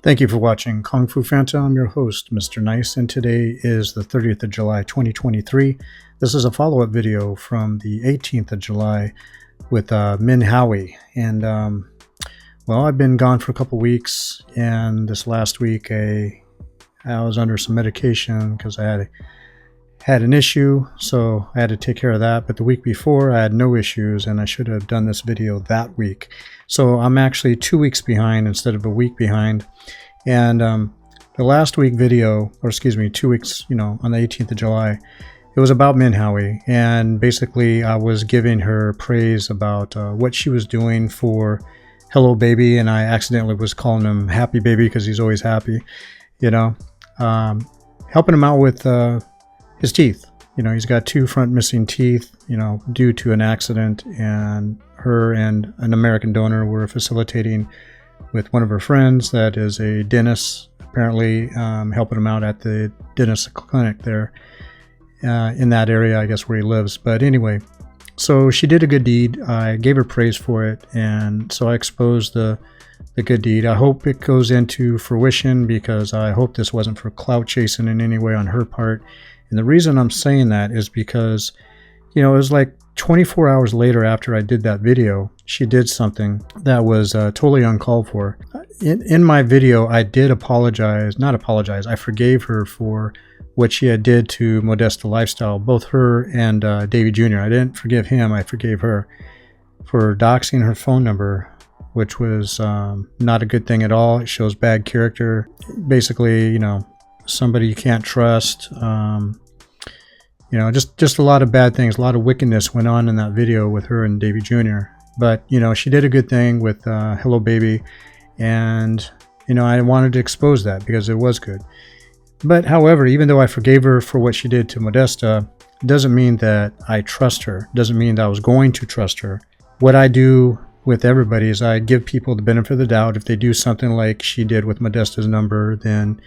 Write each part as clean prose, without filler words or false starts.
Thank you for watching Kung Fu Fanta. I'm your host, Mr. Nice, and today is the 30th of July, 2023. This is a follow-up video from the 18th of July with Min Hawi. And, well, I've been gone for a couple weeks, and this last week I was under some medication because I had an issue, so I had to take care of that. But the week before I had no issues, and I should have done this video that week. So I'm actually 2 weeks behind instead of a week behind. And the last week video, or excuse me, 2 weeks, on the 18th of July, it was about Min Hawi. And basically I was giving her praise about what she was doing for Hello Baby. And I accidentally was calling him Happy Baby because he's always happy, helping him out with his teeth. He's got two front missing teeth, due to an accident, and her and an American donor were facilitating with one of her friends that is a dentist, apparently helping him out at the dentist clinic there in that area, I guess, where he lives. But anyway, so she did a good deed. I gave her praise for it, and so I exposed the good deed. I hope it goes into fruition, because I hope this wasn't for clout chasing in any way on her part. And the reason I'm saying that is because, it was like 24 hours later after I did that video, she did something that was totally uncalled for. In my video, I did I forgave her for what she had did to Modesta Lifestyle, both her and Davey Jr. I didn't forgive him, I forgave her for doxing her phone number, which was not a good thing at all. It shows bad character. Basically, somebody you can't trust. Just a lot of bad things, a lot of wickedness went on in that video with her and Davey Jr. But, she did a good thing with Hello Baby, and, I wanted to expose that because it was good. But, however, even though I forgave her for what she did to Modesta, it doesn't mean that I trust her. It doesn't mean that I was going to trust her. What I do with everybody is I give people the benefit of the doubt. If they do something like she did with Modesta's number, then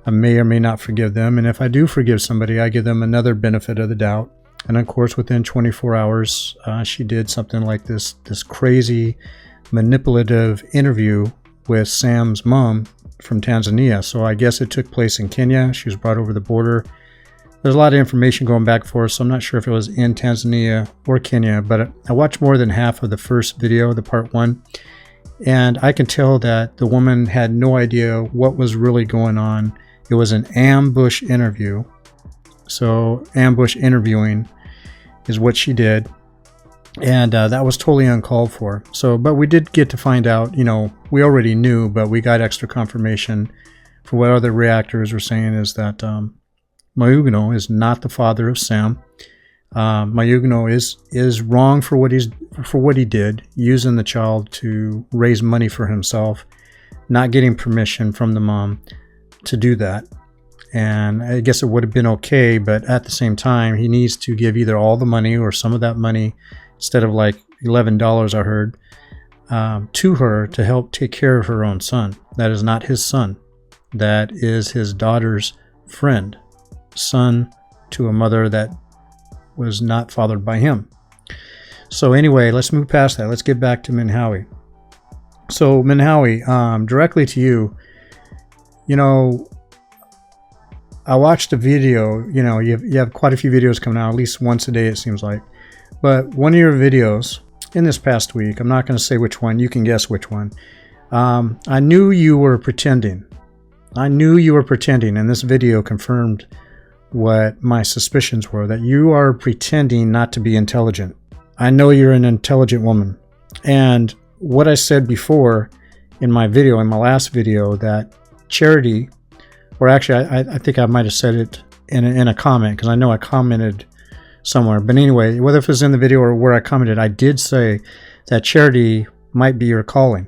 I may or may not forgive them. And if I do forgive somebody, I give them another benefit of the doubt. And of course, within 24 hours, she did something like this crazy manipulative interview with Sam's mom from Tanzania. So I guess it took place in Kenya. She was brought over the border. There's a lot of information going back and forth, so I'm not sure if it was in Tanzania or Kenya, but I watched more than half of the first video, the part one, and I can tell that the woman had no idea what was really going on. It was an ambush interview. So ambush interviewing is what she did, and that was totally uncalled for. So, but we did get to find out, we already knew, but we got extra confirmation for what other reactors were saying, is that Mayugno is not the father of Sam. Mayugno is wrong for what he did, using the child to raise money for himself, not getting permission from the mom to do that. And I guess it would have been okay, but at the same time, he needs to give either all the money or some of that money, instead of like $11 I heard, to her to help take care of her own son. That is not his son. That is his daughter's friend. Son to a mother that was not fathered by him. So anyway, let's move past that. Let's get back to Min Hawi. So Min Hawi, directly to you, I watched a video. You have quite a few videos coming out, at least once a day it seems like. But one of your videos in this past week, I'm not going to say which one, you can guess which one. I knew you were pretending. And this video confirmed what my suspicions were, that you are pretending not to be intelligent. I know you're an intelligent woman. And what I said before in my last video, that charity, or actually I think I might have said it in a comment, because I know I commented somewhere. But anyway, whether it was in the video or where I commented, I did say that charity might be your calling.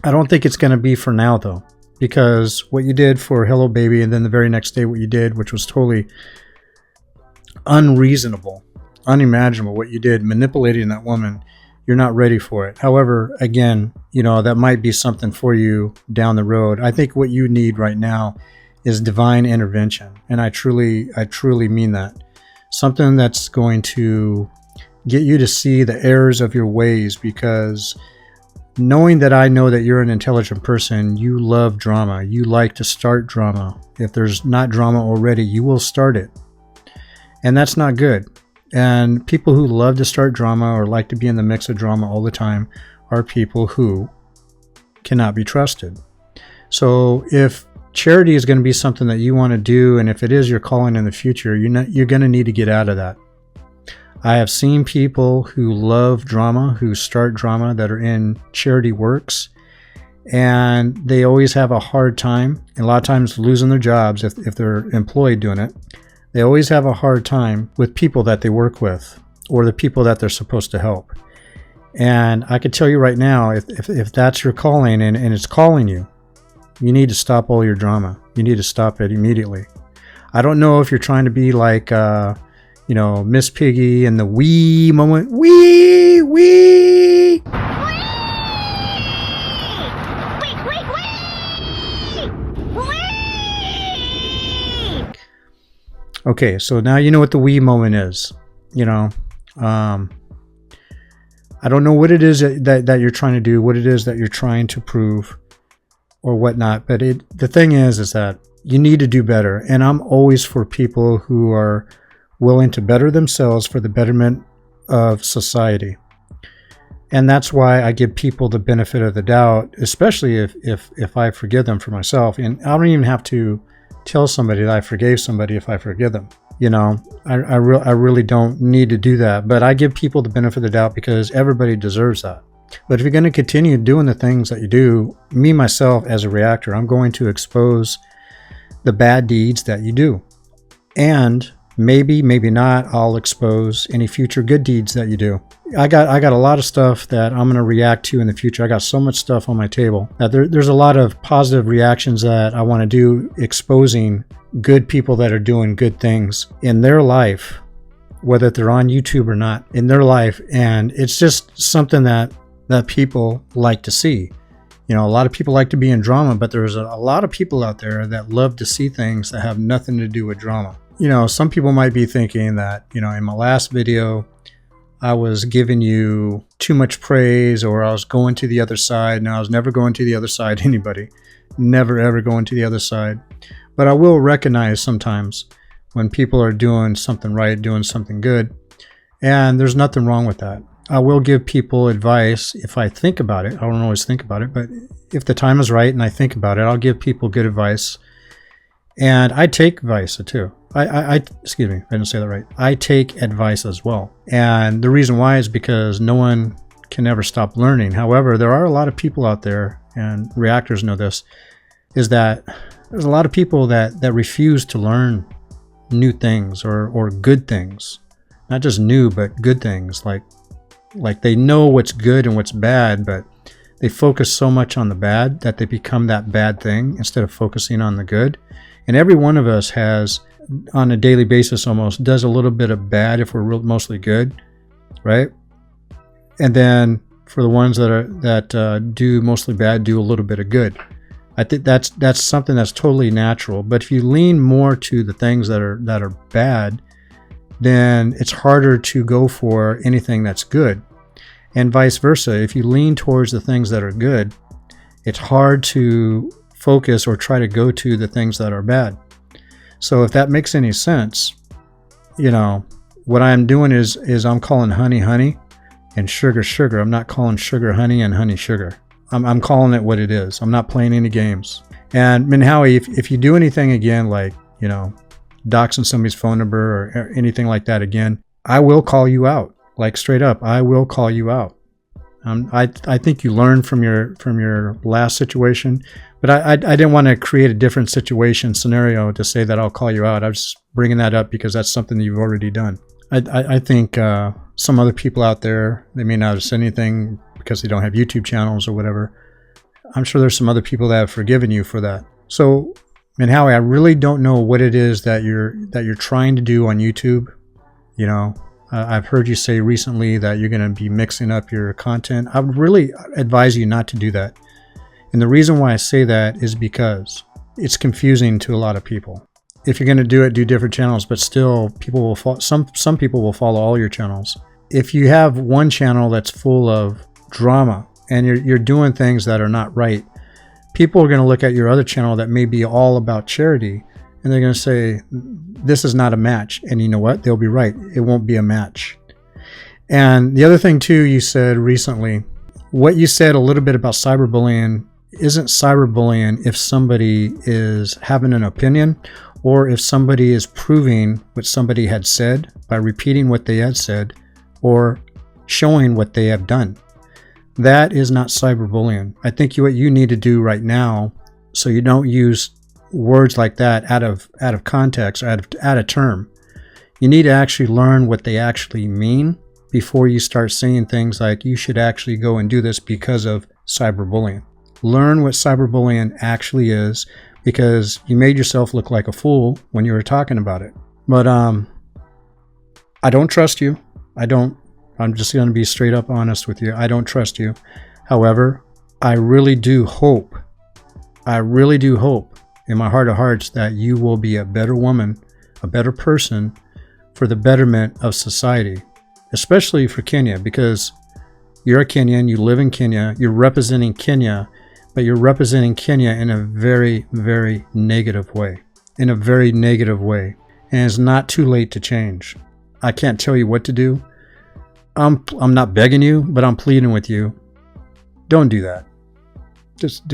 I don't think it's going to be for now, though. Because what you did for Hello Baby, and then the very next day what you did, which was totally unreasonable, unimaginable, what you did, manipulating that woman, you're not ready for it. However, again, that might be something for you down the road. I think what you need right now is divine intervention. And I truly mean that. Something that's going to get you to see the errors of your ways, because knowing that I know that you're an intelligent person, you love drama. You like to start drama. If there's not drama already, you will start it. And that's not good. And people who love to start drama or like to be in the mix of drama all the time are people who cannot be trusted. So if charity is going to be something that you want to do, and if it is your calling in the future, you're going to need to get out of that. I have seen people who love drama, who start drama, that are in charity works, and they always have a hard time, and a lot of times losing their jobs if they're employed doing it. They always have a hard time with people that they work with or the people that they're supposed to help. And I could tell you right now, if that's your calling and it's calling you, you need to stop all your drama. You need to stop it immediately. I don't know if you're trying to be like, Miss Piggy in the wee moment. Wee, wee. Okay, so now you know what the wee moment is. I don't know what it is that you're trying to do, what it is that you're trying to prove or whatnot. But the thing is that you need to do better. And I'm always for people who are willing to better themselves for the betterment of society. And that's why I give people the benefit of the doubt, especially if I forgive them for myself. And I don't even have to tell somebody that I forgave somebody if I forgive them. I really don't need to do that. But I give people the benefit of the doubt because everybody deserves that. But if you're going to continue doing the things that you do, me, myself, as a reactor, I'm going to expose the bad deeds that you do. And maybe not, I'll expose any future good deeds that you do. I got a lot of stuff that I'm going to react to in the future. I got so much stuff on my table that there's a lot of positive reactions that I want to do, exposing good people that are doing good things in their life, whether they're on YouTube or not, in their life. And it's just something that people like to see. A lot of people like to be in drama, but there's a lot of people out there that love to see things that have nothing to do with drama. Some people might be thinking that, in my last video, I was giving you too much praise, or I was going to the other side. No, I was never going to the other side, anybody. Never, ever going to the other side. But I will recognize sometimes when people are doing something right, doing something good. And there's nothing wrong with that. I will give people advice if I think about it. I don't always think about it, but if the time is right and I think about it, I'll give people good advice. And I take advice too. Excuse me, I didn't say that right. I take advice as well. And the reason why is because no one can ever stop learning. However, there are a lot of people out there, and reactors know this, is that there's a lot of people that refuse to learn new things or good things. Not just new, but good things. Like they know what's good and what's bad, but they focus so much on the bad that they become that bad thing instead of focusing on the good. And every one of us has, on a daily basis almost, does a little bit of bad if we're mostly good, right? And then for the ones that do mostly bad, do a little bit of good. I think that's something that's totally natural. But if you lean more to the things that are bad, then it's harder to go for anything that's good. And vice versa. If you lean towards the things that are good, it's hard to focus or try to go to the things that are bad. So if that makes any sense, what I'm doing is I'm calling honey honey and sugar sugar. I'm not calling sugar honey and honey sugar. I'm calling it what it is. I'm not playing any games. And Min Hawi, if you do anything again, like, doxing somebody's phone number or anything like that again, I will call you out. Like straight up, I will call you out. I think you learned from your last situation, but I didn't want to create a different scenario to say that I'll call you out. I was just bringing that up because that's something that you've already done. I think some other people out there, they may not have said anything because they don't have YouTube channels or whatever. I'm sure there's some other people that have forgiven you for that. So, Min Hawi, I really don't know what it is that you're trying to do on YouTube. I've heard you say recently that you're going to be mixing up your content. I would really advise you not to do that. And the reason why I say that is because it's confusing to a lot of people. If you're going to do it, do different channels, but still people will follow, some people will follow all your channels. If you have one channel that's full of drama and you're doing things that are not right, people are going to look at your other channel that may be all about charity, and they're going to say, this is not a match. And you know what? They'll be right. It won't be a match. And the other thing too, you said recently, what you said a little bit about cyberbullying isn't cyberbullying if somebody is having an opinion, or if somebody is proving what somebody had said by repeating what they had said or showing what they have done. That is not cyberbullying. I think what you need to do right now, so you don't use words like that out of context, or out of term. You need to actually learn what they actually mean before you start saying things like, you should actually go and do this because of cyberbullying. Learn what cyberbullying actually is, because you made yourself look like a fool when you were talking about it. But I don't trust you. I'm just going to be straight up honest with you. I don't trust you. However, I really do hope in my heart of hearts that you will be a better woman, a better person for the betterment of society, especially for Kenya, because you're a Kenyan, you live in Kenya, you're representing Kenya, but you're representing Kenya in a very, very negative way. In a very negative way. And it's not too late to change. I can't tell you what to do. I'm not begging you, but I'm pleading with you. Don't do that. Just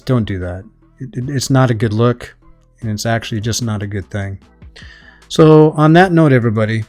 don't do that. It's not a good look, and it's actually just not a good thing. So on that note, everybody,